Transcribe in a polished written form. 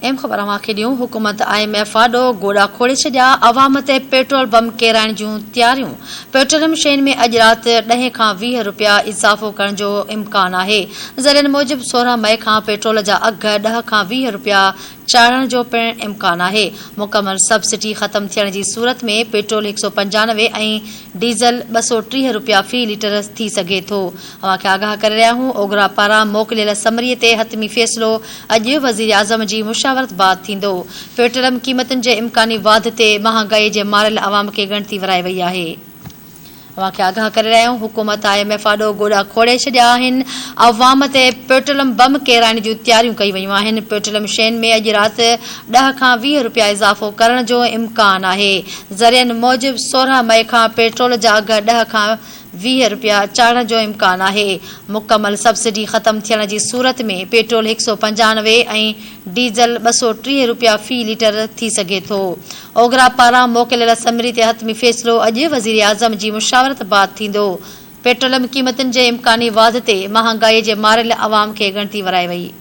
M ख़बर अवांखे ॾियूं। हुकूमत IMF आॾो गोड़ा खोले छॾिया। अवाम ते पेट्रोल बम केराइण जूं तयारियूं। पेट्रोलियम शयुनि में अॼु राति 10 खां 20 रुपया इज़ाफ़ो करण जो इम्कान आहे। ज़रियनि मूजिबि 16 मई खां पेट्रोल जा अघ 10 खां 20 रुपया चाढ़ण जो पिणु इम्कान आहे। मुकमल सब्सिडी ख़त्म थियण जी सूरत में पेट्रोल 195 ऐं डीज़ल 230 रुपया फ़ी लीटर थी सघे थो। अवांखे आगाह करे रहिया आहियूं। ओघरा पारां मोकिलियल समरीअ ते हतमी फ़ैसिलो अॼु वज़ीर आज़म जी मुशावरत बाद थींदो। पेट्रोलियम क़ीमतुनि जे इम्कानी वाध ते महांगाई जे मारियल अवाम खे ॻणती विराए वई आहे। अवांखे आगाह करे रहिया आहियूं। हुकूमत IMF आॾो गोड़ा खोड़े छॾिया आहिनि। अवाम ते पेट्रोलियम बम केराइण जूं तयारियूं कई वयूं आहिनि। पेट्रोलियम शयुनि में अॼु राति 10 खां 20 रुपया इज़ाफ़ो करण जो इम्कान आहे। ज़रियनि मूजिबि 16 मई खां पेट्रोल जा अघ 10 खां 20 रुपया चाढ़ण जो इम्कान आहे। मुकमल सब्सिडी ख़त्म थियण जी सूरत में पेट्रोल 195 ऐं डीज़ल 230 रुपया फ़ी लीटर थी सघे थो। ओघरा पारां मोकिलियल समरी ते हतमी फ़ैसिलो अॼु वज़ीर आज़म जी मुशावरत बाद थींदो। पेट्रोलियम क़ीमतुनि जे इम्कानी वाध ते महांगाई जे मारियल अवाम खे ॻणती विराए वई।